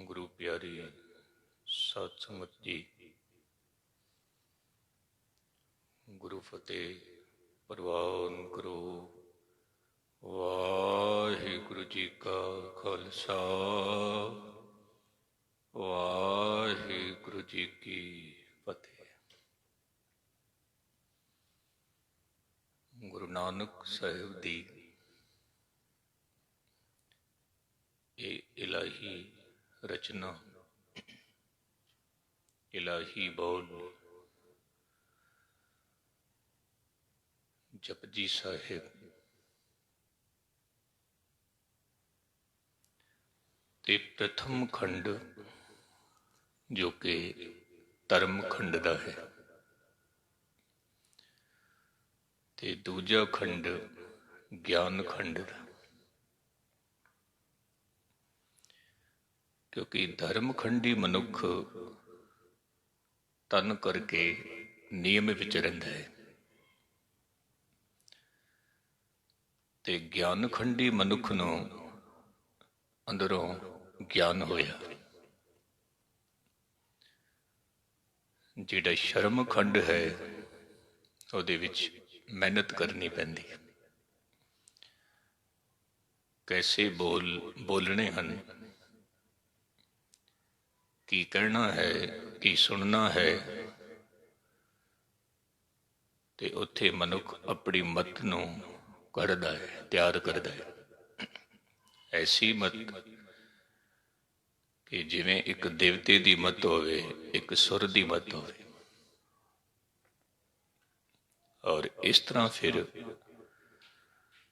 ਗੁਰੂ ਪਿਆਰੀ ਸਾਧ ਸੰਗਤ ਜੀ, ਗੁਰੂ ਫਤਿਹ ਪ੍ਰਵਾਨ ਕਰੋ। ਵਾਹਿਗੁਰੂ ਜੀ ਕਾ ਖਾਲਸਾ, ਵਾਹਿਗੁਰੂ ਜੀ ਕੀ ਫਤਿਹ। ਗੁਰੂ ਨਾਨਕ ਸਾਹਿਬ ਦੀ ਇਹ ਇਲਾਹੀ ਰਚਨਾ, ਇਲਾਹੀ ਬੋਲ ਜਪਜੀ ਸਾਹਿਬ ਤੇ ਪ੍ਰਥਮ ਖੰਡ ਜੋ ਕਿ ਧਰਮ ਖੰਡ ਦਾ ਹੈ ਤੇ ਦੂਜਾ ਖੰਡ ਗਿਆਨ ਖੰਡ ਦਾ। ਕਿਉਂਕਿ ਧਰਮ ਖੰਡੀ ਮਨੁੱਖ ਤਨ ਕਰਕੇ ਨਿਯਮ ਵਿੱਚ ਰਹਿੰਦਾ ਹੈ ਤੇ ਗਿਆਨ ਖੰਡੀ ਮਨੁੱਖ ਨੂੰ ਅੰਦਰੋਂ ਗਿਆਨ ਹੋਇਆ। ਜਿਹੜਾ ਸ਼ਰਮ ਖੰਡ ਹੈ ਉਹਦੇ ਵਿੱਚ ਮਿਹਨਤ ਕਰਨੀ ਪੈਂਦੀ ਹੈ। ਕੈਸੇ ਬੋਲਣੇ ਹਨ, ਕੀ ਕਹਿਣਾ ਹੈ, ਕੀ ਸੁਣਨਾ ਹੈ, ਤੇ ਉੱਥੇ ਮਨੁੱਖ ਆਪਣੀ ਮਤ ਨੂੰ ਕੱਢਦਾ ਹੈ, ਤਿਆਰ ਕਰਦਾ ਹੈ। ਐਸੀ ਮਤ ਕਿ ਜਿਵੇਂ ਇੱਕ ਦੇਵਤੇ ਦੀ ਮਤ ਹੋਵੇ, ਇੱਕ ਸੁਰ ਦੀ ਮਤ ਹੋਵੇ। ਔਰ ਇਸ ਤਰ੍ਹਾਂ ਫਿਰ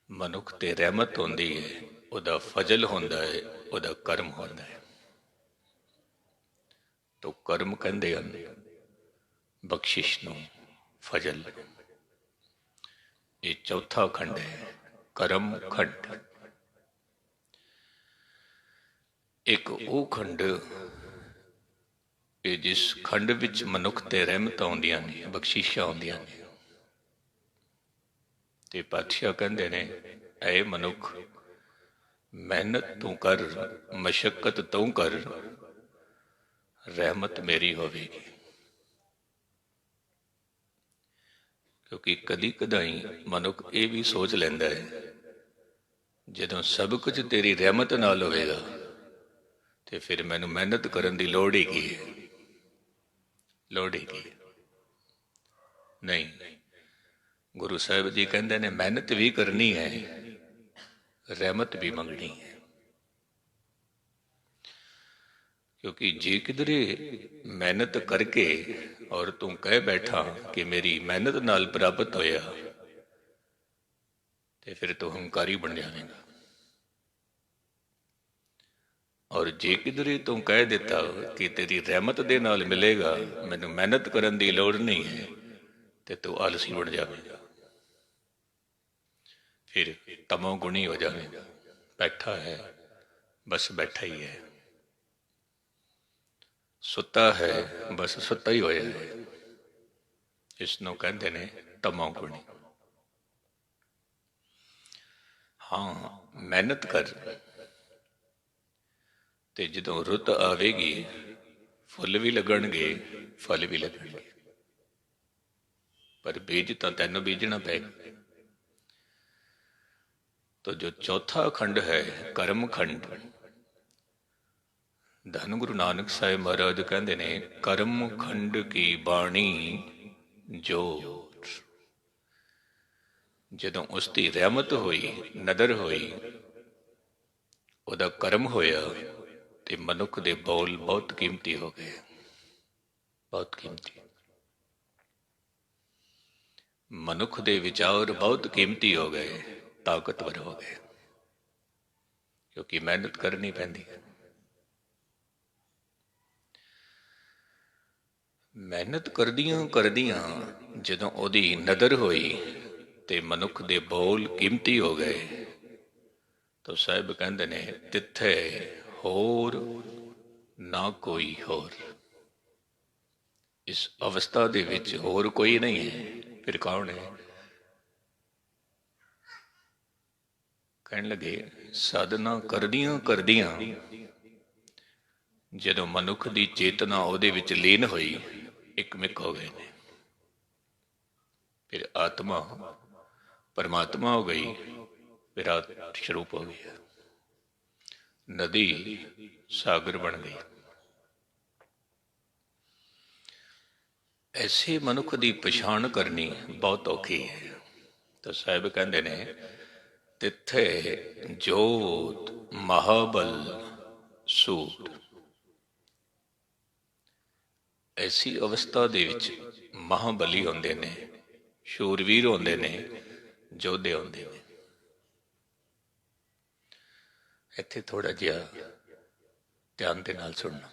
ਮਨੁੱਖ ਤੇ ਰਹਿਮਤ ਹੁੰਦੀ ਹੈ, ਉਹਦਾ ਫਜ਼ਲ ਹੁੰਦਾ ਹੈ, ਉਹਦਾ ਕਰਮ ਹੁੰਦਾ ਹੈ। ਤੋ ਕਰਮ ਕਹਿੰਦੇ ਹਨ ਬਖਸ਼ਿਸ਼ ਨੂੰ, ਫਜ਼ਲ। ਇਹ ਚੌਥਾ ਖੰਡ ਹੈ, ਕਰਮ ਖੰਡ। ਇੱਕ ਉਹ ਖੰਡ ਇਹ ਜਿਸ ਖੰਡ ਵਿੱਚ ਮਨੁੱਖ ਤੇ ਰਹਿਮਤ ਆਉਂਦੀਆਂ ਨੇ, ਬਖਸ਼ਿਸ਼ਾਂ ਆਉਂਦੀਆਂ ਨੇ। ਤੇ ਪਾਤਸ਼ਾਹ ਕਹਿੰਦੇ ਨੇ, ਐ ਮਨੁੱਖ ਮਿਹਨਤ ਤੂੰ ਕਰ, ਮਸ਼ੱਕਤ ਤੂੰ ਕਰ, ਰਹਿਮਤ ਮੇਰੀ ਹੋਵੇਗੀ। ਕਿਉਂਕਿ ਕਦੀ ਕਦਾਈ ਮਨੁੱਖ ਇਹ ਵੀ ਸੋਚ ਲੈਂਦਾ ਹੈ ਜਦੋਂ ਸਭ ਕੁਝ ਤੇਰੀ ਰਹਿਮਤ ਨਾਲ ਹੋਵੇਗਾ ਤੇ ਫਿਰ ਮੈਨੂੰ ਮਿਹਨਤ ਕਰਨ ਦੀ ਲੋੜ ਹੀ ਕੀ ਹੈ, ਲੋੜ ਹੀ ਕੀ ਹੈ। ਨਹੀਂ, ਗੁਰੂ ਸਾਹਿਬ ਜੀ ਕਹਿੰਦੇ ਨੇ ਮਿਹਨਤ ਵੀ ਕਰਨੀ ਹੈ, ਰਹਿਮਤ ਵੀ ਮੰਗਣੀ ਹੈ। ਕਿਉਂਕਿ ਜੇ ਕਿਧਰੇ ਮਿਹਨਤ ਕਰਕੇ ਔਰ ਤੂੰ ਕਹਿ ਬੈਠਾ ਕਿ ਮੇਰੀ ਮਿਹਨਤ ਨਾਲ ਪ੍ਰਾਪਤ ਹੋਇਆ, ਤੇ ਫਿਰ ਤੂੰ ਹੰਕਾਰੀ ਬਣ ਜਾਵੇਗਾ। ਔਰ ਜੇ ਕਿਧਰੇ ਤੂੰ ਕਹਿ ਦਿੱਤਾ ਕਿ ਤੇਰੀ ਰਹਿਮਤ ਦੇ ਨਾਲ ਮਿਲੇਗਾ, ਮੈਨੂੰ ਮਿਹਨਤ ਕਰਨ ਦੀ ਲੋੜ ਨਹੀਂ ਹੈ, ਤੇ ਤੂੰ ਆਲਸੀ ਬਣ ਜਾਵੇਗਾ। ਫਿਰ ਤਮੋ ਗੁਣੀ ਹੋ ਜਾਵੇਗਾ। ਬੈਠਾ ਹੈ, ਬਸ ਬੈਠਾ ਹੀ ਹੈ। ਸੁੱਤਾ ਹੈ, ਬਸ ਸੁੱਤਾ ਹੀ ਹੋਇਆ ਹੈ। ਇਸ ਨੂੰ ਕਹਿੰਦੇ ਨੇ ਤਮੋ ਗੁਣੀ। ਹਾਂ, ਮਿਹਨਤ ਕਰ, ਤੇ ਜਦੋਂ ਰੁੱਤ ਆਵੇਗੀ ਫੁੱਲ ਵੀ ਲੱਗਣਗੇ, ਫਲ ਵੀ ਲੱਗਣਗੇ। ਪਰ ਬੀਜ ਤਾਂ ਤੈਨੂੰ ਬੀਜਣਾ ਪਏਗਾ। ਤਾਂ ਜੋ ਚੌਥਾ ਖੰਡ ਹੈ ਕਰਮ ਖੰਡ, ਧੰਨ ਗੁਰੂ ਨਾਨਕ ਸਾਹਿਬ ਮਹਾਰਾਜ ਕਹਿੰਦੇ ਨੇ, ਕਰਮ ਖੰਡ ਕੀ ਬਾਣੀ ਜੋਤ। ਜਦੋਂ ਉਸ ਦੀ ਰਹਿਮਤ ਹੋਈ, ਨਦਰ ਹੋਈ, ਉਹਦਾ ਕਰਮ ਹੋਇਆ, ਤੇ ਮਨੁੱਖ ਦੇ ਬੋਲ ਬਹੁਤ ਕੀਮਤੀ ਹੋ ਗਏ, ਬਹੁਤ ਕੀਮਤੀ। ਮਨੁੱਖ ਦੇ ਵਿਚਾਰ ਬਹੁਤ ਕੀਮਤੀ ਹੋ ਗਏ, ਤਾਕਤਵਰ ਹੋ ਗਏ, ਕਿਉਂਕਿ ਮਿਹਨਤ ਕਰਨੀ ਪੈਂਦੀ ਹੈ। ਮਿਹਨਤ ਕਰਦਿਆਂ ਕਰਦਿਆਂ ਜਦੋਂ ਉਹਦੀ ਨਦਰ ਹੋਈ ਤੇ ਮਨੁੱਖ ਦੇ ਬੋਲ ਕੀਮਤੀ ਹੋ ਗਏ, ਤਾਂ ਸਾਹਿਬ ਕਹਿੰਦੇ ਨੇ, ਤਿੱਥੇ ਹੋਰ ਨਾ ਕੋਈ ਹੋਰ। ਇਸ ਅਵਸਥਾ ਦੇ ਵਿੱਚ ਹੋਰ ਕੋਈ ਨਹੀਂ ਹੈ, ਫਿਰ ਕੌਣ ਹੈ? ਕਹਿਣ ਲੱਗੇ, ਸਾਧਨਾ ਕਰਦਿਆਂ ਕਰਦਿਆਂ ਜਦੋਂ ਮਨੁੱਖ ਦੀ ਚੇਤਨਾ ਉਹਦੇ ਵਿੱਚ ਲੀਨ ਹੋਈ, ਇੱਕਮਿਕ ਹੋ ਗਏ ਨੇ। ਫਿਰ ਆਤਮਾ ਪਰਮਾਤਮਾ ਹੋ ਗਈ, ਵਿਰਾਟ ਸਰੂਪ ਹੋ ਗਿਆ। ਨਦੀ ਸਾਗਰ ਬਣ ਗਈ। ਐਸੇ ਮਨੁੱਖ ਦੀ ਪਛਾਣ ਕਰਨੀ ਬਹੁਤ ਔਖੀ ਹੈ। ਤਾਂ ਸਾਹਿਬ ਕਹਿੰਦੇ ਨੇ, ਤਿੱਥੇ ਜੋਤ ਮਹਾਬਲ ਸੂਰ। ਐਸੀ ਅਵਸਥਾ ਦੇ ਵਿੱਚ ਮਹਾਬਲੀ ਹੁੰਦੇ ਨੇ, ਸ਼ੂਰਵੀਰ ਹੁੰਦੇ ਨੇ, ਯੋਧੇ ਹੁੰਦੇ ਨੇ। ਇੱਥੇ ਥੋੜਾ ਜਿਹਾ ਧਿਆਨ ਦੇ ਨਾਲ ਸੁਣਨਾ।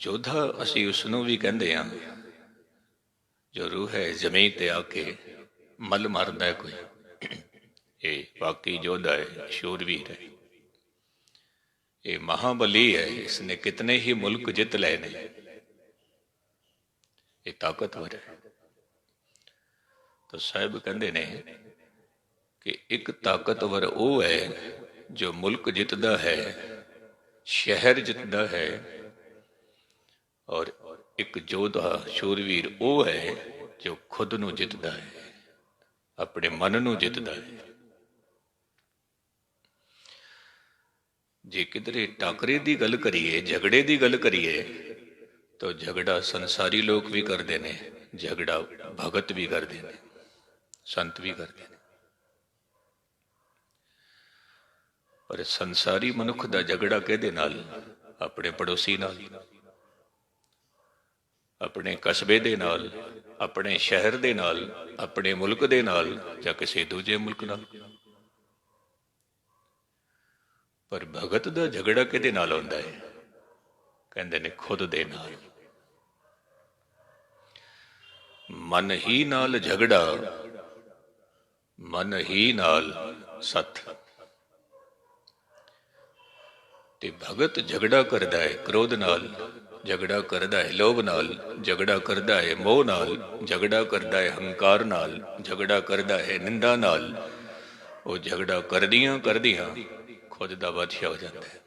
ਯੋਧਾ ਅਸੀਂ ਉਸ ਨੂੰ ਵੀ ਕਹਿੰਦੇ ਹਾਂ ਜੋ ਰੂਹ ਹੈ ਜ਼ਮੀਨ ਤੇ ਆ ਕੇ ਮੱਲ ਮਾਰਦਾ ਹੈ ਕੋਈ, ਇਹ ਵਾਕਈ ਯੋਧਾ ਹੈ, ਸ਼ੂਰਵੀਰ ਹੈ। ਇਹ ਮਹਾਬਲੀ ਹੈ, ਇਸਨੇ ਕਿਤਨੇ ਹੀ ਮੁਲਕ ਜਿੱਤ ਲਏ ਨੇ। ਇਹ ਤਾਕਤਵਰ ਹੈ। ਤਾਂ ਸਾਹਿਬ ਕਹਿੰਦੇ ਨੇ ਕਿ ਇੱਕ ਤਾਕਤਵਰ ਉਹ ਹੈ ਜੋ ਮੁਲਕ ਜਿੱਤਦਾ ਹੈ, ਸ਼ਹਿਰ ਜਿੱਤਦਾ ਹੈ, ਔਰ ਇੱਕ ਯੋਧਾ ਸ਼ੂਰਵੀਰ ਉਹ ਹੈ ਜੋ ਖੁਦ ਨੂੰ ਜਿੱਤਦਾ ਹੈ, ਆਪਣੇ ਮਨ ਨੂੰ ਜਿੱਤਦਾ ਹੈ। ਜੇ ਕਿਧਰੇ ਟਾਕਰੇ ਦੀ ਗੱਲ ਕਰੀਏ, ਝਗੜੇ ਦੀ ਗੱਲ ਕਰੀਏ, ਤਾਂ ਝਗੜਾ ਸੰਸਾਰੀ ਲੋਕ ਵੀ ਕਰਦੇ ਨੇ, ਝਗੜਾ ਭਗਤ ਵੀ ਕਰਦੇ ਨੇ, ਸੰਤ ਵੀ ਕਰਦੇ ਨੇ। ਪਰ ਸੰਸਾਰੀ ਮਨੁੱਖ ਦਾ ਝਗੜਾ ਕਿਹਦੇ ਨਾਲ? ਆਪਣੇ ਪੜੋਸੀ ਨਾਲ, ਆਪਣੇ ਕਸਬੇ ਦੇ ਨਾਲ, ਆਪਣੇ ਸ਼ਹਿਰ ਦੇ ਨਾਲ, ਆਪਣੇ ਮੁਲਕ ਦੇ ਨਾਲ, ਜਾਂ ਕਿਸੇ ਦੂਜੇ ਮੁਲਕ ਨਾਲ। ਪਰ ਭਗਤ ਦਾ ਝਗੜਾ ਕਿਹਦੇ ਨਾਲ ਹੁੰਦਾ ਹੈ? ਕਹਿੰਦੇ ਨੇ ਖੁਦ ਦੇ ਨਾਲ। ਮਨ ਹੀ ਨਾਲ ਝਗੜਾ, ਮਨ ਹੀ ਨਾਲ ਸੱਥ। ਤੇ ਭਗਤ ਝਗੜਾ ਕਰਦਾ ਹੈ ਕ੍ਰੋਧ ਨਾਲ, ਝਗੜਾ ਕਰਦਾ ਹੈ ਲੋਭ ਨਾਲ, ਝਗੜਾ ਕਰਦਾ ਹੈ ਮੋਹ ਨਾਲ, ਝਗੜਾ ਕਰਦਾ ਹੈ ਹੰਕਾਰ ਨਾਲ, ਝਗੜਾ ਕਰਦਾ ਹੈ ਨਿੰਦਾ ਨਾਲ। ਉਹ ਝਗੜਾ ਕਰਦਿਆਂ ਕਰਦਿਆਂ ਖੁਦ ਦਾ ਬਾਦਸ਼ਾਹ ਹੋ ਜਾਂਦਾ ਹੈ।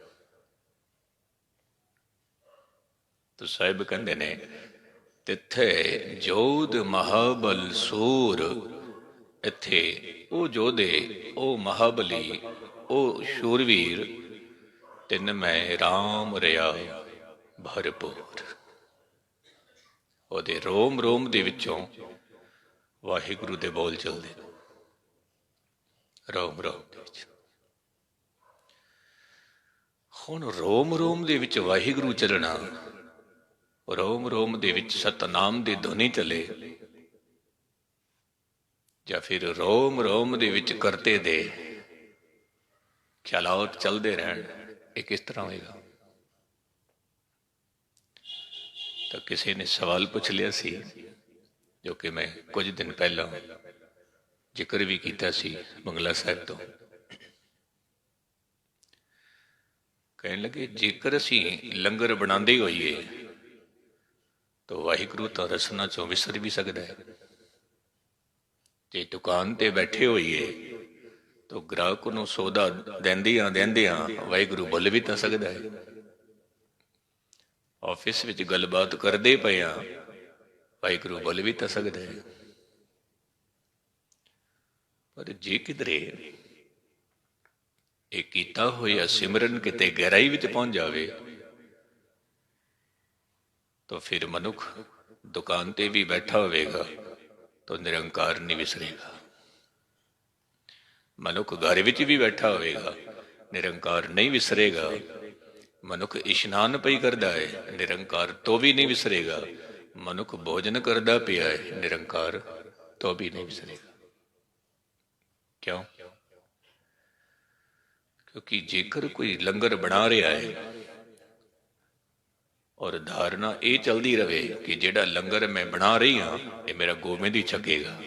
ਤਾਂ ਸਾਹਿਬ ਕਹਿੰਦੇ ਨੇ, ਤਿੱਥੇ ਜੋਧ ਮਹਾਬਲ ਸੂਰ। ਇੱਥੇ ਉਹ ਯੋਧੇ, ਉਹ ਮਹਾਬਲੀ, ਉਹ ਸ਼ੂਰਵੀਰ, ਤਿੰਨ ਮੈਂ ਰਾਮ ਰਿਆ ਭਰਪੂਰ। ਉਹਦੇ ਰੋਮ ਰੋਮ ਦੇ ਵਿੱਚੋਂ ਵਾਹਿਗੁਰੂ ਦੇ ਬੋਲ ਚੱਲਦੇ ਨੇ, ਰੋਮ ਰੋਮ ਦੇ ਵਿੱਚ। ਹੁਣ ਰੋਮ ਰੋਮ ਦੇ ਵਿੱਚ ਵਾਹਿਗੁਰੂ ਚੱਲਣਾ, ਰੋਮ ਰੋਮ ਦੇ ਵਿੱਚ ਸਤਨਾਮ ਦੀ ਧੁਨੀ ਚੱਲੇ, ਜਾਂ ਫਿਰ ਰੋਮ ਰੋਮ ਦੇ ਵਿੱਚ ਕਰਤੇ ਦੇ ਖਿਆਲਾਤ ਚੱਲਦੇ ਰਹਿਣ, ਇਹ ਕਿਸ ਤਰ੍ਹਾਂ ਹੋਏਗਾ? ਤਾਂ ਕਿਸੇ ਨੇ ਸਵਾਲ ਪੁੱਛ ਲਿਆ ਸੀ, ਜੋ ਕਿ ਮੈਂ ਕੁਝ ਦਿਨ ਪਹਿਲਾਂ ਜ਼ਿਕਰ ਵੀ ਕੀਤਾ ਸੀ ਬੰਗਲਾ ਸਾਹਿਬ ਤੋਂ। ਕਹਿਣ ਲੱਗੇ, ਜੇਕਰ ਅਸੀਂ ਲੰਗਰ ਬਣਾਉਂਦੇ ਹੋਈਏ ਤਾਂ ਵਾਹਿਗੁਰੂ ਤਾਂ ਰਸਨਾ ਚੋਂ ਵਿਸਰ ਵੀ ਸਕਦਾ ਹੈ। ਜੇ ਦੁਕਾਨ ਤੇ ਬੈਠੇ ਹੋਈਏ ਤਾਂ ਗ੍ਰਾਹਕ ਨੂੰ ਸੌਦਾ ਦਿੰਦਿਆਂ ਦਿੰਦਿਆਂ ਵਾਹਿਗੁਰੂ ਭੁੱਲ ਵੀ ਤਾਂ ਸਕਦਾ ਹੈ। ਆਫਿਸ ਵਿੱਚ ਗੱਲਬਾਤ ਕਰਦੇ ਪਏ ਆ, ਵਾਹਿਗੁਰੂ ਭੁੱਲ ਵੀ ਤਾਂ ਸਕਦਾ ਹੈ। ਪਰ ਜੇ ਕਿਧਰੇ ਇਹ ਕੀਤਾ ਹੋਇਆ ਸਿਮਰਨ ਕਿਤੇ ਗਹਿਰਾਈ ਵਿੱਚ ਪਹੁੰਚ ਜਾਵੇ, ਤਾਂ ਫਿਰ ਮਨੁੱਖ ਦੁਕਾਨ ਤੇ ਵੀ ਬੈਠਾ ਹੋਵੇਗਾ ਤਾਂ ਨਿਰੰਕਾਰ ਨਹੀਂ ਵਿਸਰੇਗਾ। ਮਨੁੱਖ ਘਰ ਵਿੱਚ ਵੀ ਬੈਠਾ ਹੋਵੇਗਾ, ਨਿਰੰਕਾਰ ਨਹੀਂ ਵਿਸਰੇਗਾ। ਮਨੁੱਖ ਇਸ਼ਨਾਨ ਪਈ ਕਰਦਾ ਹੈ, ਨਿਰੰਕਾਰ ਤੋਂ ਵੀ ਨਹੀਂ ਵਿਸਰੇਗਾ। ਮਨੁੱਖ ਭੋਜਨ ਕਰਦਾ ਪਿਆ ਹੈ, ਨਿਰੰਕਾਰ ਤੋਂ ਵੀ ਨਹੀਂ ਵਿਸਰੇਗਾ। ਕਿਉਂ? ਕਿਉਂਕਿ ਜੇਕਰ ਕੋਈ ਲੰਗਰ ਬਣਾ ਰਿਹਾ ਹੈ ਔਰ ਧਾਰਨਾ ਇਹ ਚਲਦੀ ਰਵੇ ਕਿ ਜਿਹੜਾ ਲੰਗਰ ਮੈਂ ਬਣਾ ਰਹੀ ਹਾਂ ਇਹ ਮੇਰਾ ਗੋਬਿੰਦ ਹੀ ਛਕੇਗਾ,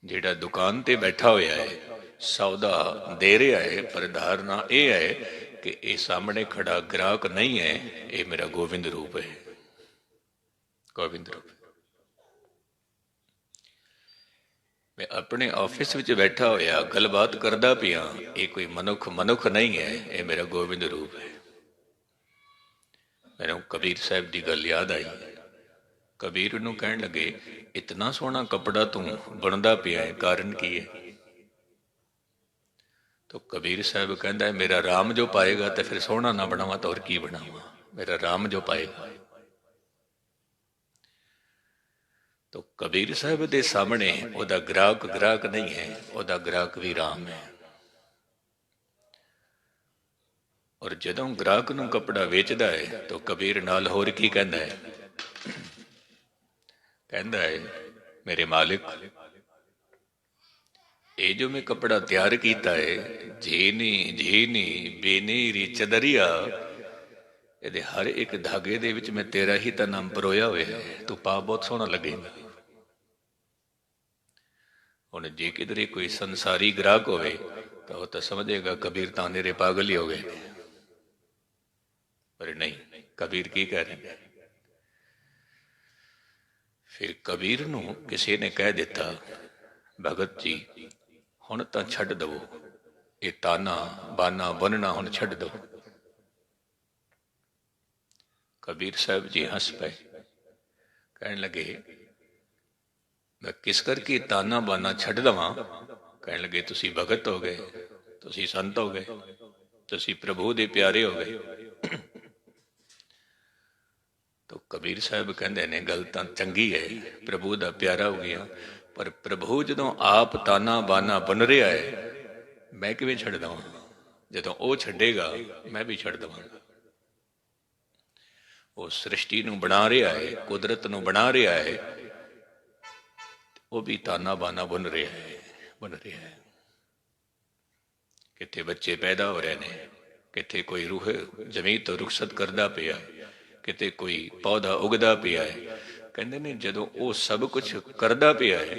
ਜਿਹੜਾ ਦੁਕਾਨ ਤੇ ਬੈਠਾ ਹੋਇਆ ਹੈ ਸੌਦਾ ਦੇ ਰਿਹਾ ਹੈ, ਪਰ ਧਾਰਨਾ ਇਹ ਹੈ ਕਿ ਇਹ ਸਾਹਮਣੇ ਖੜਾ ਗ੍ਰਾਹਕ ਨਹੀਂ ਹੈ, ਇਹ ਮੇਰਾ ਗੋਬਿੰਦ ਰੂਪ ਹੈ, ਗੋਬਿੰਦ ਰੂਪ। ਮੈਂ ਆਪਣੇ ਆਫਿਸ ਵਿੱਚ ਬੈਠਾ ਹੋਇਆ ਗੱਲਬਾਤ ਕਰਦਾ ਪਿਆ, ਇਹ ਕੋਈ ਮਨੁੱਖ ਨਹੀਂ ਹੈ, ਇਹ ਮੇਰਾ ਗੋਬਿੰਦ ਰੂਪ ਹੈ। ਮੈਨੂੰ ਕਬੀਰ ਸਾਹਿਬ ਦੀ ਗੱਲ ਯਾਦ ਆਈ। ਕਬੀਰ ਨੂੰ ਕਹਿਣ ਲੱਗੇ, ਇਤਨਾ ਸੋਹਣਾ ਕੱਪੜਾ ਤੂੰ ਬੁਣਦਾ ਪਿਆ ਹੈ, ਕਾਰਨ ਕੀ ਹੈ? ਤਾਂ ਕਬੀਰ ਸਾਹਿਬ ਕਹਿੰਦਾ, ਮੇਰਾ ਰਾਮ ਜੋ ਪਾਏਗਾ ਤੇ ਫਿਰ ਸੋਹਣਾ ਨਾ ਬਣਾਵਾਂ ਤਾਂ ਹੋਰ ਕੀ ਬਣਾਵਾਂ, ਮੇਰਾ ਰਾਮ ਜੋ ਪਾਏਗਾ। ਤਾਂ ਕਬੀਰ ਸਾਹਿਬ ਦੇ ਸਾਹਮਣੇ ਉਹਦਾ ਗ੍ਰਾਹਕ ਨਹੀਂ ਹੈ, ਉਹਦਾ ਗ੍ਰਾਹਕ ਵੀ ਰਾਮ ਹੈ। ਔਰ ਜਦੋਂ ਗ੍ਰਾਹਕ ਨੂੰ ਕੱਪੜਾ ਵੇਚਦਾ ਹੈ ਤਾਂ ਕਬੀਰ ਨਾਲ ਹੋਰ ਕੀ ਕਹਿੰਦਾ ਹੈ? ਕਹਿੰਦਾ ਹੈ, ਮੇਰੇ ਮਾਲਿਕ, ਇਹ ਜੋ ਮੈਂ ਕੱਪੜਾ ਤਿਆਰ ਕੀਤਾ ਹੈ, ਜੀਨੀ ਬੇਨੀ ਰੀਚ ਦਰਿਆ, ਇਹਦੇ ਹਰ ਇੱਕ ਧਾਗੇ ਦੇ ਵਿੱਚ ਮੈਂ ਤੇਰਾ ਹੀ ਤਾਂ ਨਾਮ ਪਰੋਇਆ ਹੋਇਆ ਹੈ, ਤੂੰ ਪਾ ਬਹੁਤ ਸੋਹਣਾ ਲੱਗੇਗਾ। ਹੁਣ ਜੇ ਕਿਧਰੇ ਕੋਈ ਸੰਸਾਰੀ ਗ੍ਰਾਹਕ ਹੋਵੇ ਤਾਂ ਉਹ ਤਾਂ ਸਮਝੇਗਾ ਕਬੀਰ ਤਾਂ ਨੇਰੇ ਪਾਗਲ ਹੀ ਹੋ ਗਏ ਨੇ, ਪਰ ਨਹੀਂ, ਕਬੀਰ ਕੀ ਕਹਿ ਰਹੇ ਨੇ? ਫਿਰ ਕਬੀਰ ਨੂੰ ਕਿਸੇ ਨੇ ਕਹਿ ਦਿੱਤਾ, ਭਗਤ ਜੀ ਹੁਣ ਤਾਂ ਛੱਡ ਦਵੋ, ਇਹ ਤਾਨਾ ਬਾਨਾ ਬੰਨਣਾ ਹੁਣ ਛੱਡ ਦਵੋ। ਕਬੀਰ ਸਾਹਿਬ ਜੀ ਹੱਸ ਪਏ, ਕਹਿਣ ਲੱਗੇ, ਮੈਂ ਕਿਸ ਕਰਕੇ ਤਾਨਾ ਬਾਨਾ ਛੱਡ ਦਵਾਂ? ਕਹਿਣ ਲੱਗੇ, ਤੁਸੀਂ ਭਗਤ ਹੋ ਗਏ, ਤੁਸੀਂ ਸੰਤ ਹੋ ਗਏ, ਤੁਸੀਂ ਪ੍ਰਭੂ ਦੇ ਪਿਆਰੇ ਹੋ ਗਏ। ਤਾਂ ਕਬੀਰ ਸਾਹਿਬ ਕਹਿੰਦੇ ਨੇ, ਗੱਲ ਤਾਂ ਚੰਗੀ ਹੈ, ਪ੍ਰਭੂ ਦਾ ਪਿਆਰਾ ਹੋ ਗਿਆ, ਪਰ ਪ੍ਰਭੂ ਜਦੋਂ ਆਪ ਤਾਨਾ ਬਾਨਾ ਬਣ ਰਿਹਾ ਹੈ, ਮੈਂ ਕਿਵੇਂ ਛੱਡ ਦਵਾਂ? ਜਦੋਂ ਉਹ ਛੱਡੇਗਾ ਮੈਂ ਵੀ ਛੱਡ ਦਵਾਂਗਾ। ਉਹ ਸ੍ਰਿਸ਼ਟੀ ਨੂੰ ਬਣਾ ਰਿਹਾ ਹੈ, ਕੁਦਰਤ ਨੂੰ ਬਣਾ ਰਿਹਾ ਹੈ, ਉਹ ਵੀ ਤਾਨਾ ਬਾਨਾ ਬਣ ਰਿਹਾ ਹੈ। ਕਿੱਥੇ ਬੱਚੇ ਪੈਦਾ ਹੋ ਰਹੇ ਨੇ, ਕਿੱਥੇ ਕੋਈ ਰੂਹ ਜ਼ਮੀਨ ਤੋਂ ਰੁਖਸਤ ਕਰਦਾ ਪਿਆ, ਕਿਤੇ ਕੋਈ ਪੌਦਾ ਉਗਦਾ ਪਿਆ ਹੈ। ਕਹਿੰਦੇ ਨੇ ਜਦੋਂ ਉਹ ਸਭ ਕੁਝ ਕਰਦਾ ਪਿਆ ਹੈ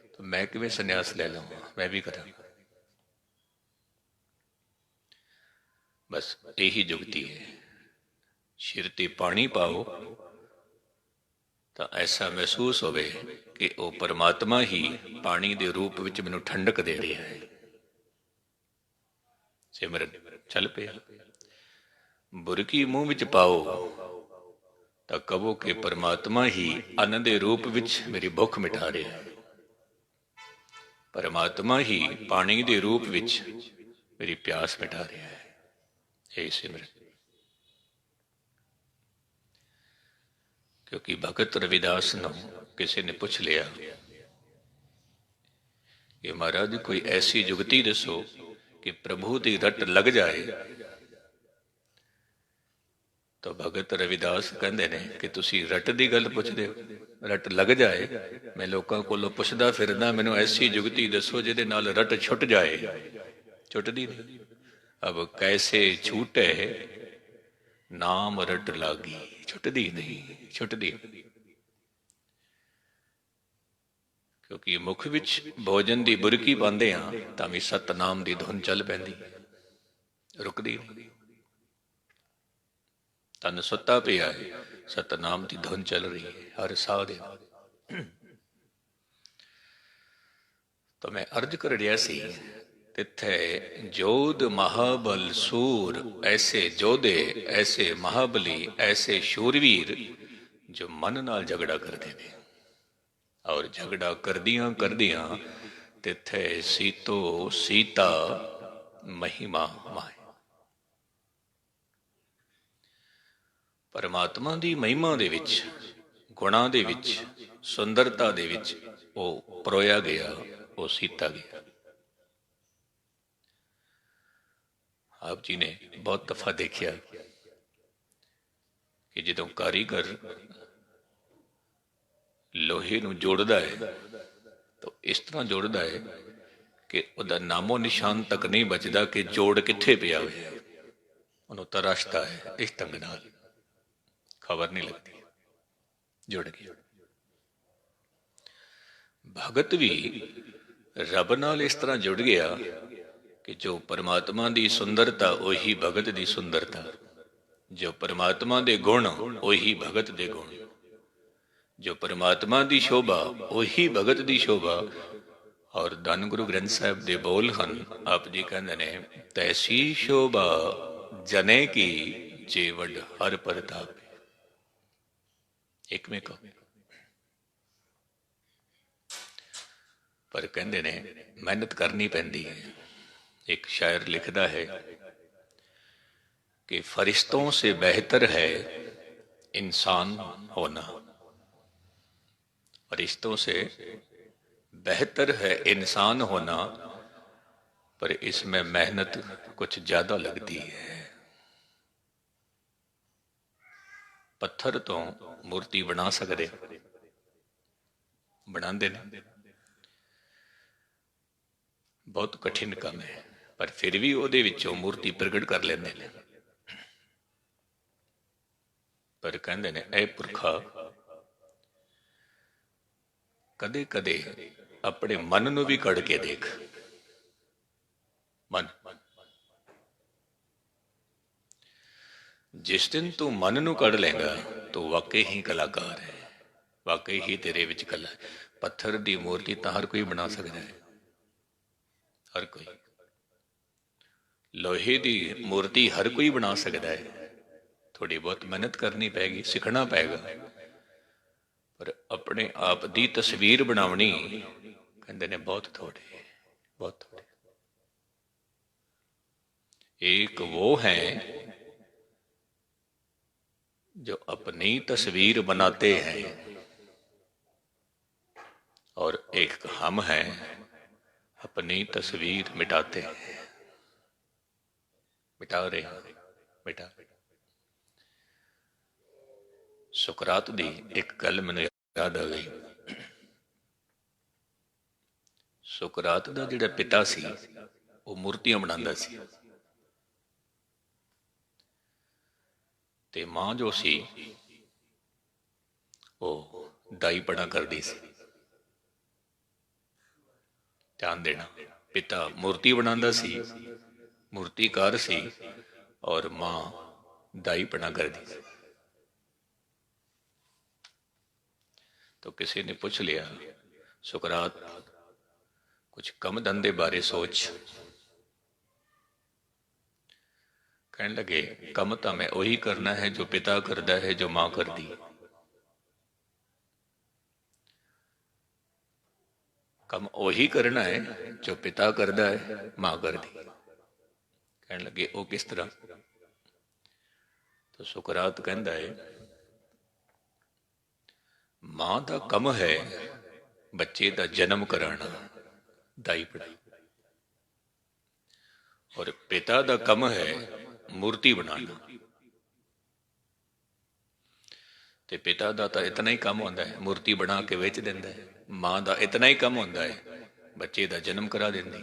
ਤਾਂ ਮੈਂ ਕਿਵੇਂ ਸੰਨਿਆਸ ਲੈ ਲਵਾਂ? ਮੈਂ ਵੀ ਕਰਾਂ। ਬਸ ਇਹੀ ਜੁਗਤੀ ਹੈ। ਸਿਰ ਤੇ ਪਾਣੀ ਪਾਓ ਤਾਂ ਐਸਾ ਮਹਿਸੂਸ ਹੋਵੇ ਕਿ ਉਹ ਪਰਮਾਤਮਾ ਹੀ ਪਾਣੀ ਦੇ ਰੂਪ ਵਿੱਚ ਮੈਨੂੰ ਠੰਡਕ ਦੇ ਰਿਹਾ ਹੈ। ਸਿਮਰਨ ਚੱਲ ਪਿਆ। ਬੁਰਕੀ ਮੂੰਹ ਵਿੱਚ ਪਾਓ ਤਾਂ ਕਹੋ ਕਿ ਪਰਮਾਤਮਾ ਹੀ ਅੰਨ ਦੇ ਰੂਪ ਵਿੱਚ ਮੇਰੀ ਭੁੱਖ ਮਿਟਾ ਰਿਹਾ ਹੈ। ਪਰਮਾਤਮਾ ਹੀ ਪਾਣੀ ਦੇ ਰੂਪ ਵਿੱਚ ਮੇਰੀ ਪਿਆਸ ਮਿਟਾ ਰਿਹਾ ਹੈ। ਇਹ ਸਿਮਰਨ। ਕਿਉਂਕਿ ਭਗਤ ਰਵਿਦਾਸ ਨੂੰ ਕਿਸੇ ਨੇ ਪੁੱਛ ਲਿਆ ਕਿ ਮਹਾਰਾਜ ਕੋਈ ਐਸੀ ਜੁਗਤੀ ਦੱਸੋ ਕਿ ਪ੍ਰਭੂ ਦੀ ਰੱਟ ਲੱਗ ਜਾਏ। ਤਾਂ ਭਗਤ ਰਵਿਦਾਸ ਕਹਿੰਦੇ ਨੇ ਕਿ ਤੁਸੀਂ ਰੱਟ ਦੀ ਗੱਲ ਪੁੱਛਦੇ ਹੋ, ਰੱਟ ਲੱਗ ਜਾਏ। ਮੈਂ ਲੋਕਾਂ ਕੋਲੋਂ ਪੁੱਛਦਾ ਫਿਰਦਾ, ਮੈਨੂੰ ਐਸੀ ਜੁਗਤੀ ਦੱਸੋ ਜਿਹਦੇ ਨਾਲ ਰੱਟ ਛੁੱਟ ਜਾਏ। ਛੁੱਟਦੀ ਨਹੀਂ। ਅਬ ਕੈਸੇ ਛੂਟੇ ਨਾਮ ਰੱਟ ਲਾਗੀ, ਛੁੱਟਦੀ ਨਹੀਂ। ਕਿਉਂਕਿ ਮੁਖ ਵਿੱਚ ਭੋਜਨ ਦੀ ਬੁਰਕੀ ਪਾਉਂਦੇ ਹਾਂ ਤਾਂ ਵੀ ਸਤਨਾਮ ਦੀ ਧੁਨ ਚੱਲ ਪੈਂਦੀ, ਰੁਕਦੀ ਨਹੀਂ। ਤਨ ਸੁੱਤਾ ਪਿਆ ਹੈ, ਸਤਨਾਮ ਦੀ ਧੁਨ ਚੱਲ ਰਹੀ ਹੈ ਹਰ ਸਾਹ ਦੇ। ਤਾਂ ਮੈਂ ਅਰਜ ਕਰ ਰਿਹਾ ਸੀ, ਤਿੱਥੇ ਜੋਧ ਮਹਾਬਲ ਸੂਰ, ਐਸੇ ਜੋਧੇ, ਐਸੇ ਮਹਾਬਲੀ, ਐਸੇ ਸ਼ੂਰਵੀਰ ਜੋ ਮਨ ਨਾਲ ਝਗੜਾ ਕਰਦੇ ਨੇ। ਔਰ ਝਗੜਾ ਕਰਦਿਆਂ ਤਿੱਥੇ ਸੀਤਾ ਮਹਿਮਾ ਮਾਏ। ਪਰਮਾਤਮਾ ਦੀ ਮਹਿਮਾ ਦੇ ਵਿੱਚ, ਗੁਣਾਂ ਦੇ ਵਿੱਚ, ਸੁੰਦਰਤਾ ਦੇ ਵਿੱਚ ਉਹ ਪਰੋਇਆ ਗਿਆ, ਉਹ ਸੀਤਾ ਗਿਆ। ਆਪ ਜੀ ਨੇ ਬਹੁਤ ਦਫਾ ਦੇਖਿਆ ਕਿ ਜਦੋਂ ਕਾਰੀਗਰ ਲੋਹੇ ਨੂੰ ਜੋੜਦਾ ਹੈ ਤਾਂ ਇਸ ਤਰ੍ਹਾਂ ਜੋੜਦਾ ਹੈ ਕਿ ਉਹਦਾ ਨਾਮੋ ਨਿਸ਼ਾਨ ਤੱਕ ਨਹੀਂ ਬਚਦਾ ਕਿ ਜੋੜ ਕਿੱਥੇ ਪਿਆ ਹੋਇਆ। ਉਹਨੂੰ ਤਰਾਸ਼ਦਾ ਹੈ ਇਸ ਢੰਗ ਨਾਲ, ਖਬਰ ਨਹੀਂ ਲੱਗਦੀ, ਜੁੜ ਗਿਆ। ਭਗਤ ਵੀ ਰੱਬ ਨਾਲ ਇਸ ਤਰ੍ਹਾਂ ਜੁੜ ਗਿਆ ਕਿ ਜੋ ਪਰਮਾਤਮਾ ਦੀ ਸੁੰਦਰਤਾ ਉਹੀ ਭਗਤ ਦੀ ਸੁੰਦਰਤਾ, ਜੋ ਪਰਮਾਤਮਾ ਦੇ ਗੁਣ ਉਹੀ ਭਗਤ ਦੇ ਗੁਣ, ਜੋ ਪਰਮਾਤਮਾ ਦੀ ਸ਼ੋਭਾ ਉਹੀ ਭਗਤ ਦੀ ਸ਼ੋਭਾ, ਔਰ ਧੰਨ ਗੁਰੂ ਗ੍ਰੰਥ ਸਾਹਿਬ ਦੇ ਬੋਲ ਹਨ। ਆਪ ਜੀ ਕਹਿੰਦੇ ਨੇ, ਤੈਸੀ ਸ਼ੋਭਾ ਜਨੇ ਕੀ ਜੇ ਵੱਡ ਹਰ ਪ੍ਰਤਾਪ। ਇੱਕਵੇਂ ਕਹੋ। ਪਰ ਕਹਿੰਦੇ ਨੇ ਮਿਹਨਤ ਕਰਨੀ ਪੈਂਦੀ ਹੈ। ਇੱਕ ਸ਼ਾਇਰ ਲਿਖਦਾ ਹੈ कि फरिश्तों से बेहतर है इंसान होना, फरिश्तों से बेहतर है इंसान होना, पर इसमें मेहनत कुछ ज्यादा लगती है। पत्थर तो मूर्ति बना सकते, बनाते ने, बहुत कठिन काम है, पर फिर भी ਉਹਦੇ ਵਿੱਚੋਂ मूर्ति प्रगट कर लेंदे ने। पर कहते ने ए पुरखा, कदे कदे अपने मन नूं भी कड़ के देख। मन, जिस दिन तू मन नूं कड़ लेगा तो वाकई ही कलाकार है, वाकई ही तेरे विच कला है। पत्थर दी मूर्ति तो हर कोई बना सकता है, हर कोई। लोहे दी मूर्ति हर कोई बना सकता है, थोड़ी बहुत मेहनत करनी पैगी, सीखना पैगा। पर अपने आप दी तस्वीर बनावनी कहते ने बहुत थोड़े, बहुत थोड़े। एक वो है जो अपनी तस्वीर बनाते हैं, और एक हम हैं अपनी तस्वीर मिटाते हैं। मिटा रहे हैं, मिटा। सुकरात दी एक गल मैनूं याद आ गई। सुकरात दा जिहड़ा पिता सी वो मूर्तियां बनांदा सी, ते मां जो सी वो दाई पड़ा करदी सी। ध्यान देना, पिता मूर्ति बनांदा सी, मूर्तिकार सी, और मां दाई पड़ा करदी सी। तो किसी ने पूछ लिया, सुकरात कुछ कम धंधे बारे सोच। कहने लगे, कम तो मैं वही करना है जो पिता करता है, जो मां करती। कम वही करना है जो पिता करता है, मां करती। कहने लगे वो किस तरह? तो सुकरात कहता है, मां का कम है बच्चे का जन्म कराना, दाई पढ़ाई, और पिता का कम है मूर्ति बनाना। ते पिता का तो इतना ही कम होता है, मूर्ति बना के बेच देता है। मां का इतना ही कम होता है, बच्चे का जन्म करा देती।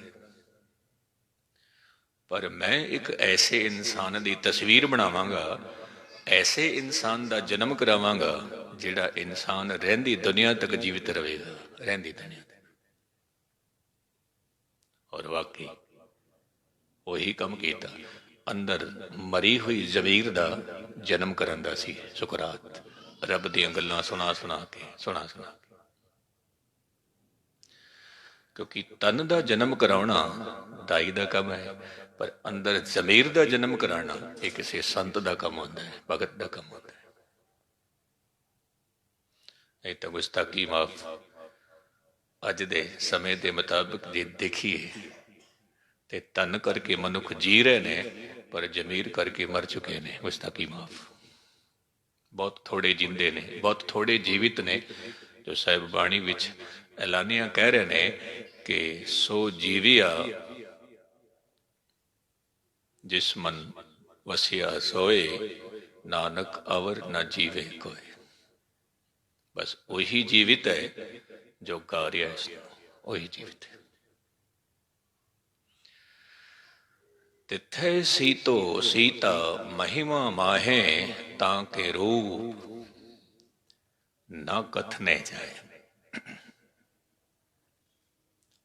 पर मैं एक ऐसे इंसान की तस्वीर बनावांगा, ऐसे इंसान का जन्म करावांगा जिहड़ा इंसान रहिंदी दुनिया तक जीवित रहेगा, रहिंदी दुनिया तक। और वाकई वही कम किया। अंदर मरी हुई जमीर का जन्म करन दा सी सुकरात, रब दीयां गल्लां सुना सुना के, सुना सुना के। क्योंकि तन का जन्म कराना दाई का कम है, पर अंदर जमीर का जन्म कराना ये किसी संत का कम होता है, भगत का कम होता है। नहीं तो गुस्ताखी माफ। अज दे समय के मुताबिक जे देखिए ते तन करके मनुख जी रहे ने, पर जमीर करके मर चुके ने। गुस्ताखी माफ। बहुत थोड़े जिंदे ने, बहुत थोड़े जीवित ने, जो साहिब बाणी विच ऐलानिया कह रहे ने कि सो जीविया जिस मन वसिया सोए, नानक अवर न जीवे कोई। बस वही जीवित है जो कार्य है, वही जीवित है। तिथे सीतो सीता महिमा माहे, ताके रूप ना कथने जाए।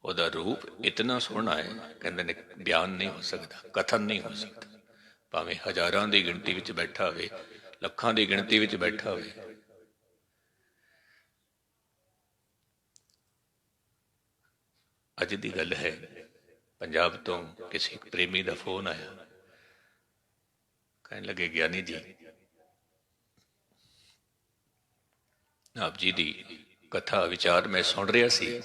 ਉਹਦਾ रूप इतना सोहना है, कहते ने बयान नहीं हो सकता, कथन नहीं हो सकता। भावें हजारां की गिणती विच बैठा होवे, लखां की गिणती विच बैठा होवे, ਅੱਜ ਦੀ ਗੱਲ ਹੈ, ਪੰਜਾਬ ਤੋਂ ਕਿਸੇ ਇੱਕ ਪ੍ਰੇਮੀ ਦਾ ਫੋਨ ਆਇਆ। ਕਹਿਣ ਲੱਗੇ, ਗਿਆਨੀ ਜੀ, ਆਪ ਜੀ ਦੀ ਕਥਾ ਵਿਚਾਰ ਮੈਂ ਸੁਣ ਰਿਹਾ ਸੀ,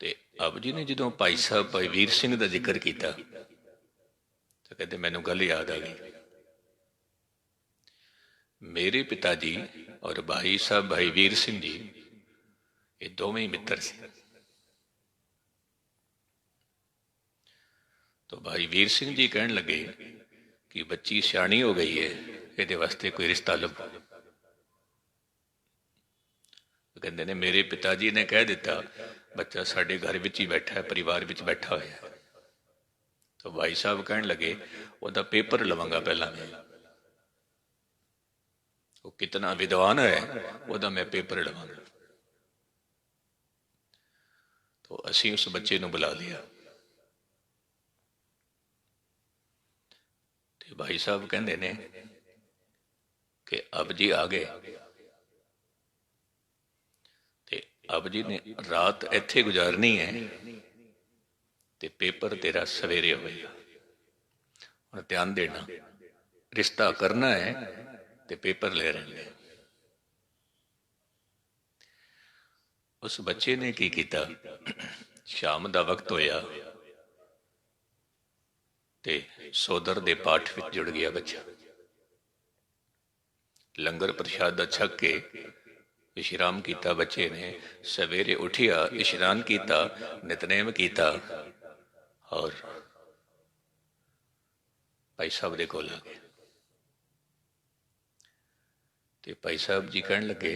ਤੇ ਆਪ ਜੀ ਨੇ ਜਦੋਂ ਭਾਈ ਸਾਹਿਬ ਭਾਈ ਵੀਰ ਸਿੰਘ ਦਾ ਜ਼ਿਕਰ ਕੀਤਾ ਤਾਂ ਕਹਿੰਦੇ ਮੈਨੂੰ ਗੱਲ ਯਾਦ ਆ ਗਈ। ਮੇਰੇ ਪਿਤਾ ਜੀ ਔਰ ਭਾਈ ਸਾਹਿਬ ਭਾਈ ਵੀਰ ਸਿੰਘ ਜੀ ਇਹ ਦੋਵੇਂ ਹੀ ਮਿੱਤਰ ਸੀ। तो भाई वीर सिंह जी कहने लगे कि बच्ची सियाणी हो गई है, ये वास्ते कोई रिश्ता लभो। कहते ने मेरे पिता जी ने कह दिता बच्चा साडे घर विच ही बैठा है, परिवार विच बैठा हुआ है। तो भाई साहब कहने लगे ओदा पेपर लवांगा पहला मैं, वो कितना विद्वान है ओदा मैं पेपर लवांगा। तो असी उस बच्चे नूं बुला लिया। भाई साहब कहते ने कि अब जी आ गए, ते अब जी ने रात इत्थे गुजारनी है, ते पेपर तेरा सवेरे होएगा। हुण ध्यान देना, रिश्ता करना है ते पेपर ले रहे हैं। उस बच्चे ने की कीता, शाम दा वक्त होया ते सोदर दे पाठ विच जुड़ गया बच्चा। लंगर प्रशादा छक के इशराम किया बच्चे ने, सवेरे उठिया, इशरान किया, नितनेम किया और भाई साहब दे कोल आ गए। ते भाई साहब जी कहन लगे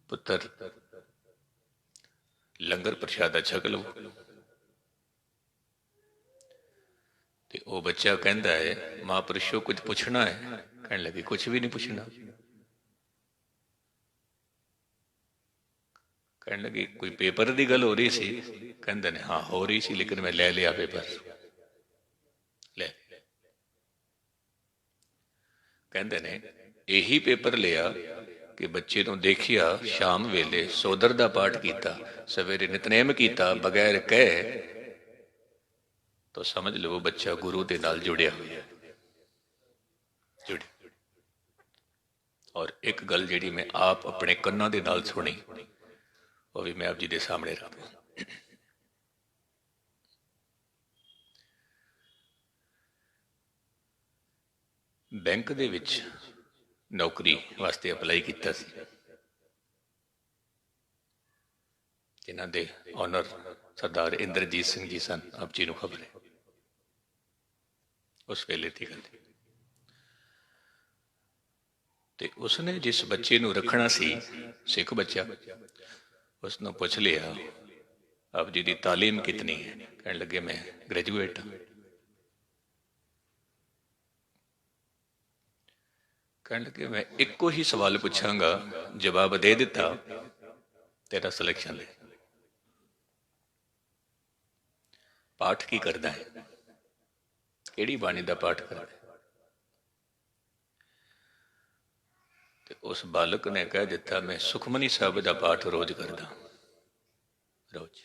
पुत्र लंगर प्रशादा छक लो। ते वो बच्चा कहता है महापुरुषों कुछ पूछना है? कहने लगे कुछ भी नहीं पूछना। कहने लगे कोई पेपर की गल हो रही सी? कहते ने हाँ हो रही सी, लेकिन मैं ले लिया पेपर ले। कहते ने यही पेपर लिया कि बच्चे को देखिया शाम वेले सोदर का पाठ किया, सवेरे नितनेम किया बगैर कह, तो समझ लो वो बच्चा गुरु के नाल जुड़िया हुआ जुड़े। और एक गल जी मैं आप अपने कन्ना के नाल सुनी, वो भी मैं आप जी के सामने रखा। बैंक दे विच नौकरी वास्ते अपलाई किया, जिन्हां दे ऑनर सरदार इंद्रजीत सिंह जी सन, आप जी को खबर है उस वेले की गल। ते उसने जिस बच्चे नूं रखना सी, सिख बच्चा, उसनों पूछ लिया आप जी की तालीम कितनी है? कहने लगे मैं ग्रेजुएट हाँ। कहने लगे मैं एको ही सवाल पूछांगा, जवाब दे दिता तेरा सिलेक्शन ले। पाठ की करदा है? केड़ी बाणी का पाठ करदा है? ते उस बालक ने कह दिता मैं सुखमनी साहब का पाठ रोज करदा रोज।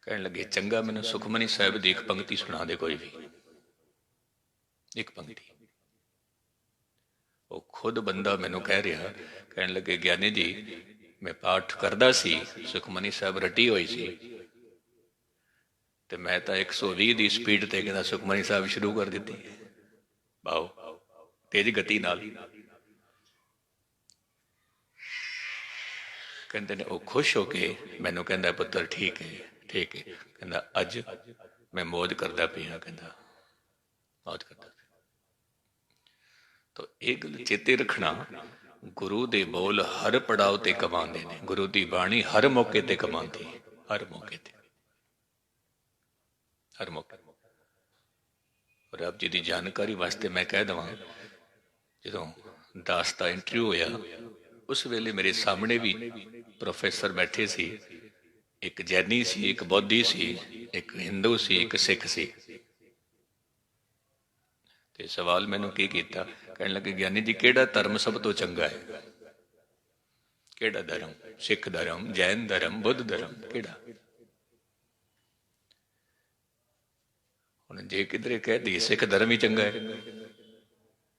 कहने लगे चंगा मैनू सुखमनी साहब की एक पंक्ति सुना दे, कोई भी एक पंक्ति। वो खुद बंदा मैनू कह रहा, कहने लगे ज्ञानी जी मैं पाठ करदा सी, सुखमनी साहब रटी हुई सी, तो मैं तो 120 की स्पीड ते कहना सुखमनी साहब शुरू कर दी, बाओ तेज गति नाल। कहते ने वो खुश होके मैनू कहता पुत्र ठीक है ठीक है। कहता अज मैं मौज करता पिया, कहता मौज करता। तो एक गल चेते रखना, गुरु दे बोल हर पड़ाव ते कमांदे ने, गुरु दी बाणी हर मौके ते कमांदी, हर मौके ते, हर मौके। और आप जी की जानकारी वास्ते मैं कह देवां, जो दास का इंटरव्यू होया उस वेले मेरे सामने भी प्रोफैसर बैठे सी, एक जैनी सी, एक बौद्धी सी, एक हिंदू सी, एक सिख सी। ते सवाल मैनू की किया, कहने लगे ज्ञानी जी केड़ा धर्म सब तो चंगा है? ਕਿਹੜਾ ਧਰਮ? ਸਿੱਖ ਧਰਮ, ਜੈਨ ਧਰਮ, ਬੁੱਧ ਧਰਮ, ਕਿਹੜਾ? ਹੁਣ ਜੇ ਕਿਧਰੇ ਕਹਿ ਦਈਏ ਸਿੱਖ ਧਰਮ ਹੀ ਚੰਗਾ ਹੈ,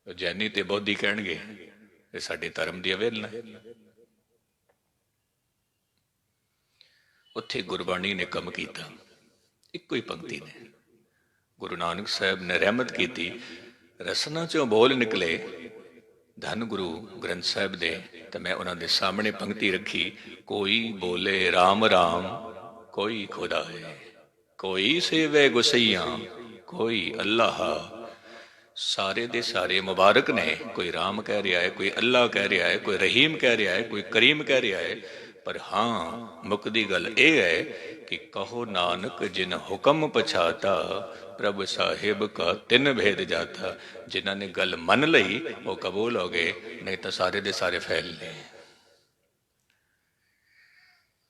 ਜੈਨੀ ਤੇ ਬੌਧੀ ਕਹਿਣਗੇ ਇਹ ਸਾਡੇ ਧਰਮ ਦੀ ਅਵਹੇਲਨਾ ਹੈ। ਉੱਥੇ ਗੁਰਬਾਣੀ ਨੇ ਕੰਮ ਕੀਤਾ, ਇੱਕੋ ਹੀ ਪੰਕਤੀ ਨੇ। ਗੁਰੂ ਨਾਨਕ ਸਾਹਿਬ ਨੇ ਰਹਿਮਤ ਕੀਤੀ, ਰਸਨਾ ਚੋਂ ਬੋਲ ਨਿਕਲੇ ਧੰਨ ਗੁਰੂ ਗ੍ਰੰਥ ਸਾਹਿਬ ਦੇ। ਤਾਂ ਮੈਂ ਉਹਨਾਂ ਦੇ ਸਾਹਮਣੇ ਪੰਕਤੀ ਰੱਖੀ, ਕੋਈ ਬੋਲੇ ਰਾਮ ਰਾਮ ਕੋਈ ਖੁਦਾ ਹੈ, ਕੋਈ ਸੇਵੇ ਗੁਸਈਆਂ ਕੋਈ ਅੱਲਾਹ। ਸਾਰੇ ਦੇ ਸਾਰੇ ਮੁਬਾਰਕ ਨੇ। ਕੋਈ ਰਾਮ ਕਹਿ ਰਿਹਾ ਹੈ, ਕੋਈ ਅੱਲਾਹ ਕਹਿ ਰਿਹਾ ਹੈ, ਕੋਈ ਰਹੀਮ ਕਹਿ ਰਿਹਾ ਹੈ, ਕੋਈ ਕਰੀਮ ਕਹਿ ਰਿਹਾ ਹੈ। ਪਰ ਹਾਂ, ਮੁੱਕਦੀ ਗੱਲ ਇਹ ਹੈ ਕਿ ਕਹੋ ਨਾਨਕ ਜਿਨ ਹੁਕਮ ਪਛਾਤਾ ਪ੍ਰਭ ਸਾਹਿਬ ਕਾ ਤਿੰਨ ਭੇਦ ਜਾਤਾ। ਜਿਨ੍ਹਾਂ ਨੇ ਗੱਲ ਮੰਨ ਲਈ ਉਹ ਕਬੂਲ ਹੋ ਗਏ, ਨਹੀਂ ਤਾਂ ਸਾਰੇ ਦੇ ਸਾਰੇ ਫੈਲ ਨੇ।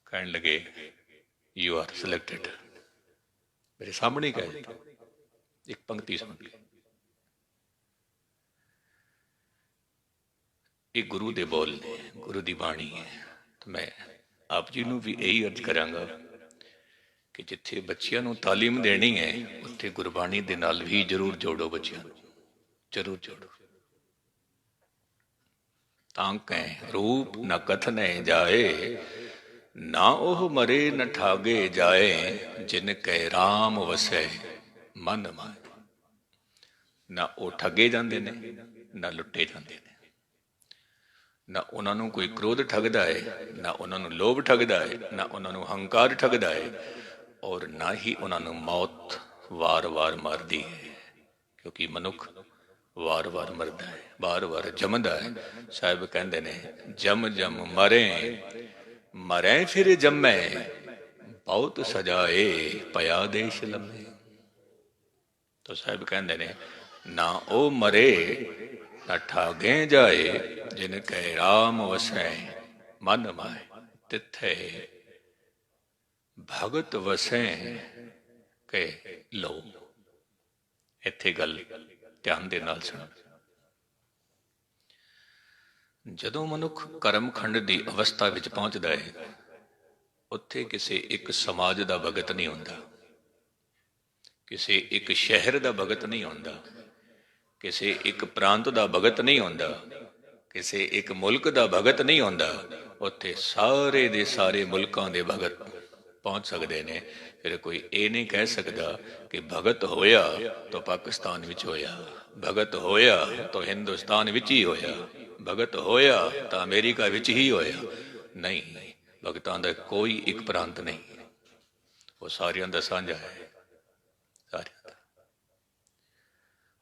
ਕਹਿਣ ਲੱਗੇ ਯੂ ਆਰ ਸਿਲੈਕਟਡ। ਮੇਰੇ ਸਾਹਮਣੇ ਕਹਿ ਦਿੱਤਾ, ਇੱਕ ਪੰਕਤੀ ਸੁਣ ਕੇ। ਇਹ ਗੁਰੂ ਦੇ ਬੋਲ ਨੇ, ਗੁਰੂ ਦੀ ਬਾਣੀ ਹੈ। ਤਾਂ ਮੈਂ ਆਪ ਜੀ ਨੂੰ ਵੀ ਇਹੀ ਅਰਜ਼ ਕਰਾਂਗਾ ਕਿ ਜਿੱਥੇ ਬੱਚਿਆਂ ਨੂੰ ਤਾਲੀਮ ਦੇਣੀ ਹੈ ਉੱਥੇ ਗੁਰਬਾਣੀ ਦੇ ਨਾਲ ਵੀ ਜ਼ਰੂਰ ਜੋੜੋ, ਬੱਚਿਆਂ ਨੂੰ ਜ਼ਰੂਰ ਜੋੜੋ। ਤਾਂ ਕਹਿ ਰੂਪ ਨ ਕਥਨੇ ਜਾਏ, ਨਾ ਉਹ ਮਰੇ ਨ ਠਾਗੇ ਜਾਏ। ਜਿਨ ਕਹਿ ਰਾਮ ਵਸੈ ਮਨ ਮਾਏ। ਨਾ ਉਹ ਠੱਗੇ ਜਾਂਦੇ ਨੇ, ਨਾ ਲੁੱਟੇ ਜਾਂਦੇ ਨੇ। ਨਾ ਉਹਨਾਂ ਨੂੰ ਕੋਈ ਕ੍ਰੋਧ ਠੱਗਦਾ ਹੈ, ਨਾ ਉਹਨਾਂ ਨੂੰ ਲੋਭ ਠੱਗਦਾ ਹੈ, ਨਾ ਉਹਨਾਂ ਨੂੰ ਹੰਕਾਰ ਠੱਗਦਾ ਹੈ, ਔਰ ਨਾ ਹੀ ਉਹਨਾਂ ਨੂੰ ਮੌਤ ਵਾਰ-ਵਾਰ ਮਾਰਦੀ ਹੈ। ਕਿਉਂਕਿ ਮਨੁੱਖ ਵਾਰ-ਵਾਰ ਮਰਦਾ ਹੈ, ਵਾਰ-ਵਾਰ ਜੰਮਦਾ ਹੈ। ਸਾਹਿਬ ਕਹਿੰਦੇ ਨੇ ਜਮ ਜਮ ਮਰੇ, ਮਰੇ ਫਿਰ ਜੰਮੇ, ਬਹੁਤ ਸਜਾਏ ਪਿਆ ਦੇਸ਼ ਲੰਮੇ। ਤਾਂ ਸਾਹਿਬ ਕਹਿੰਦੇ ਨੇ ਨਾ ਉਹ ਮਰੇ ਨਾ ਠਾਗੇ ਜਾਏ। ਜਿਨ ਕਹਿ ਰਾਮ ਵਸੈ ਮਨ ਮਾਏ, ਤਿੱਥੇ ਭਗਤ ਵਸੈ ਕੇ ਲਓ। ਇੱਥੇ ਗੱਲ ਧਿਆਨ ਦੇ ਨਾਲ ਸੁਣੋ। ਜਦੋਂ ਮਨੁੱਖ ਕਰਮਖੰਡ ਦੀ ਅਵਸਥਾ ਵਿੱਚ ਪਹੁੰਚਦਾ ਹੈ, ਉੱਥੇ ਕਿਸੇ ਇੱਕ ਸਮਾਜ ਦਾ ਭਗਤ ਨਹੀਂ ਹੁੰਦਾ, ਕਿਸੇ ਇੱਕ ਸ਼ਹਿਰ ਦਾ ਭਗਤ ਨਹੀਂ ਹੁੰਦਾ, ਕਿਸੇ ਇੱਕ ਪ੍ਰਾਂਤ ਦਾ ਭਗਤ ਨਹੀਂ ਹੁੰਦਾ, ਕਿਸੇ ਇੱਕ ਮੁਲਕ ਦਾ ਭਗਤ ਨਹੀਂ ਹੁੰਦਾ। ਉੱਥੇ ਸਾਰੇ ਦੇ ਸਾਰੇ ਮੁਲਕਾਂ ਦੇ ਭਗਤ ਪਹੁੰਚ ਸਕਦੇ ਨੇ। ਫਿਰ ਕੋਈ ਇਹ ਨਹੀਂ ਕਹਿ ਸਕਦਾ ਕਿ ਭਗਤ ਹੋਇਆ ਤਾਂ ਪਾਕਿਸਤਾਨ ਵਿੱਚ ਹੋਇਆ, ਭਗਤ ਹੋਇਆ ਤਾਂ ਹਿੰਦੁਸਤਾਨ ਵਿੱਚ ਹੀ ਹੋਇਆ, ਭਗਤ ਹੋਇਆ ਤਾਂ ਅਮਰੀਕਾ ਵਿੱਚ ਹੀ ਹੋਇਆ। ਨਹੀਂ, ਭਗਤਾਂ ਦਾ ਕੋਈ ਇੱਕ ਪ੍ਰਾਂਤ ਨਹੀਂ, ਉਹ ਸਾਰਿਆਂ ਦਾ ਸਾਂਝਾ ਹੈ, ਸਾਰਿਆਂ ਦਾ।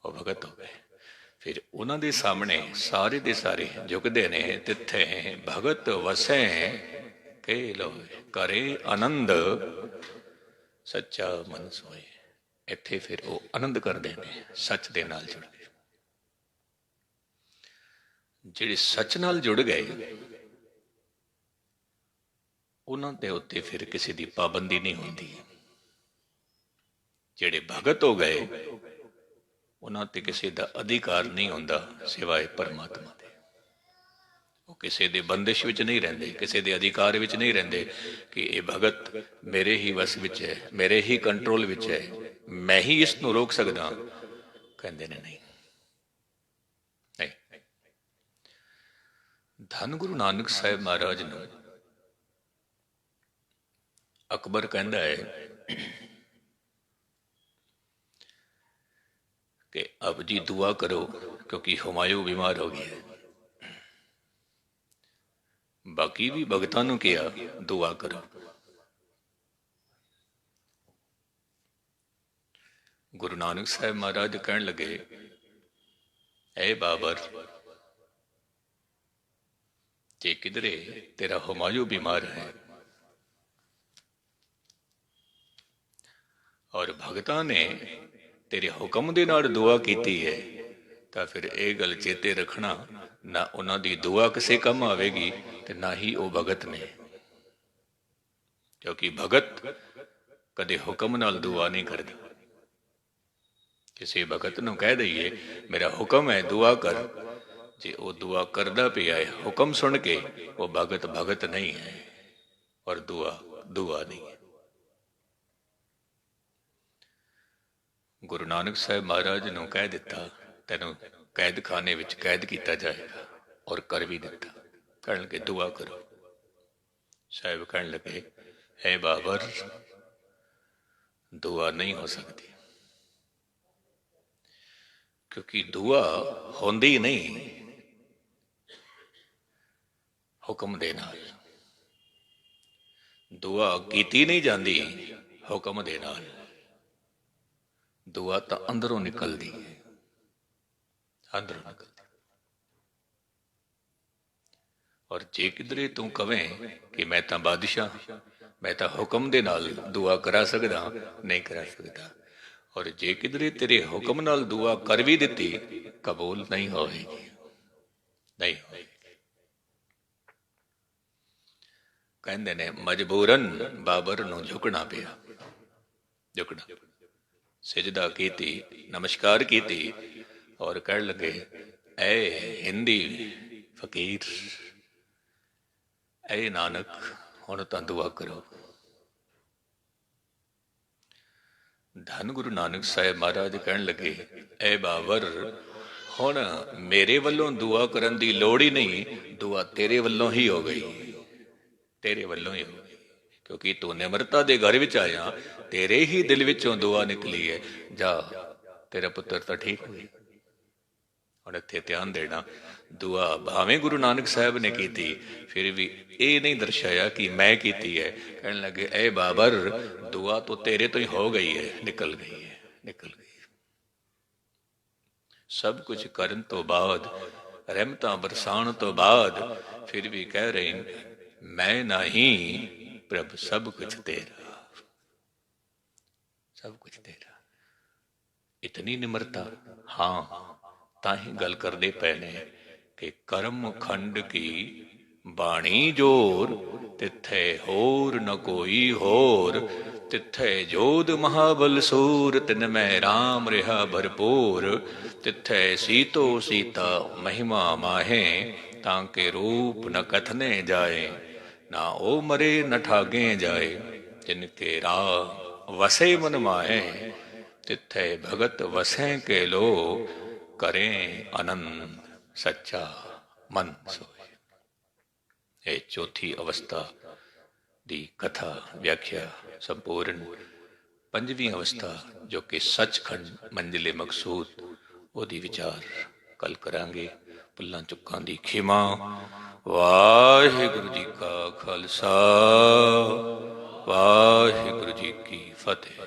ਉਹ ਭਗਤ ਹੋ ਗਏ। ਫਿਰ ਉਹਨਾਂ ਦੇ ਸਾਹਮਣੇ ਸਾਰੇ ਦੇ ਸਾਰੇ ਝੁਕਦੇ ਨੇ। ਤਿੱਥੇ ਭਗਤ ਵਸੈ ਕੇ ਲੋਏ, ਕਰੇ ਆਨੰਦ ਸੱਚਾ ਮਨ ਸੋਏ। ਇੱਥੇ ਫਿਰ ਉਹ ਆਨੰਦ ਕਰਦੇ ਨੇ, ਸੱਚ ਦੇ ਨਾਲ ਜੁੜ ਗਏ। ਜਿਹੜੇ ਸੱਚ ਨਾਲ ਜੁੜ ਗਏ ਉਹਨਾਂ ਦੇ ਉੱਤੇ ਫਿਰ ਕਿਸੇ ਦੀ ਪਾਬੰਦੀ ਨਹੀਂ ਹੁੰਦੀ। ਜਿਹੜੇ ਭਗਤ ਹੋ ਗਏ ਉਹਨਾਂ ਤੇ ਕਿਸੇ ਦਾ ਅਧਿਕਾਰ ਨਹੀਂ ਹੁੰਦਾ ਸਿਵਾਏ ਪਰਮਾਤਮਾ ਦੇ। ਉਹ ਕਿਸੇ ਦੇ ਬੰਦਿਸ਼ ਵਿੱਚ ਨਹੀਂ ਰਹਿੰਦੇ, ਕਿਸੇ ਦੇ ਅਧਿਕਾਰ ਵਿੱਚ ਨਹੀਂ ਰਹਿੰਦੇ ਕਿ ਇਹ ਭਗਤ ਮੇਰੇ ਹੀ ਵਸ ਵਿੱਚ ਹੈ, ਮੇਰੇ ਹੀ ਕੰਟਰੋਲ ਵਿੱਚ ਹੈ, ਮੈਂ ਹੀ ਇਸ ਨੂੰ ਰੋਕ ਸਕਦਾ। ਕਹਿੰਦੇ ਨੇ ਨਹੀਂ, ਨਹੀਂ। ਧੰਨ ਗੁਰੂ ਨਾਨਕ ਸਾਹਿਬ ਮਹਾਰਾਜ ਨੂੰ ਅਕਬਰ ਕਹਿੰਦਾ ਹੈ कि अब जी दुआ करो क्योंकि हुमायूं बीमार हो गया है। बाकी भी भगतां नूं किया दुआ करो। गुरु नानक साहब महाराज कहन लगे ऐ बाबर, जे किधरे तेरा हुमायूं बीमार है और भगतां ने तेरे हुक्म दे नाल दुआ कीती है, ਤਾਂ ਫਿਰ ਇਹ ਗੱਲ ਚੇਤੇ ਰੱਖਣਾ, ਨਾ ਉਹਨਾਂ ਦੀ ਦੁਆ ਕਿਸੇ ਕੰਮ ਆਵੇਗੀ ਤੇ ਨਾ ਹੀ ਉਹ ਭਗਤ ਨੇ। ਕਿਉਂਕਿ ਭਗਤ ਕਦੇ ਹੁਕਮ ਨਾਲ ਦੁਆ ਨਹੀਂ ਕਰਦਾ। ਕਿਸੇ ਭਗਤ ਨੂੰ ਕਹਿ ਦਈਏ ਮੇਰਾ ਹੁਕਮ ਹੈ ਦੁਆ ਕਰ, जे वो दुआ करदा पिया है हुक्म सुन के, वो भगत भगत नहीं है और दुआ दुआ नहीं है। गुरु नानक साहब महाराज ने कह दिता तेन कैद खाने विच कैद किया जाएगा, और कर भी दिता। कह लगे दुआ करो। साहब कह लगे है बाबर, दुआ नहीं हो सकती, क्योंकि दुआ होंदी नहीं हुक्म दे नाल, दुआ कीती नहीं जाती हुक्म दे नाल। दुआ तो अंदरों निकलती है, अंदरों निकलती। और जे किधरे तू कवें कि मैं तो बादशाह, मैं तो हुक्म दे नाल दुआ करा सकदा, नहीं करा सकता। और जे किधरे तेरे हुक्म नाल दुआ कर भी दिती, कबूल नहीं होएगी, नहीं होएगी। कहते ने मजबूरन बाबर नूं झुकना पिया, झुकना, सिजदा कीती, नमस्कार कीती, और कह लगे ऐ हिंदी फकीर, ऐ नानक हुण तां दुआ करो। धन गुरु नानक साहब महाराज कहन लगे ऐ बाबर, हुण मेरे वल्लों दुआ करन दी लोड़ ही नहीं, दुआ तेरे वल्लों ही हो गई, तेरे वल्लों ही हो गई। क्योंकि तू निमरता दे घर विच आया, तेरे ही दिल विचों दुआ निकली है। जा तेरा पुत्र तो ठीक हुई। और इत्थे ध्यान देना, दुआ भावें गुरु नानक साहब ने की थी, फिर भी ये नहीं दर्शाया कि मैं की है। कहने लगे ए बाबर, दुआ तो तेरे तो ही हो गई है, निकल गई है, निकल गई। सब कुछ करन तो बाद, रहमतां बरसाण तो बाद, फिर भी कह रहे मैं नहीं प्रभ सब कुछ तेरा, सब कुछ तेरा। इतनी निम्रता, हाँ ताही गल करदे पए ने कि करम खंड की बाणी जोर, तिथे होर न कोई होर, तिथे जोध महाबल सूर, तिन में राम रिहा भरपूर, तिथे सीतो सीता महिमा माहे, ताके रूप न कथने जाए, ना ओ मरे न ठागे जाए, जिनके राह वसे मन माहे, तिथे भगत वसें के लो, करें आनंद सच्चा मन सोए। ये चौथी अवस्था दी कथा व्याख्या संपूर्ण। पंजवीं अवस्था जो कि सचखंड मंजिले मकसूद, ओदी विचार कल करांगे। भुल्लां चुक्कां दी खिमा। वाहिगुरु जी का खालसा, वाहिगुरु जी की फतेह।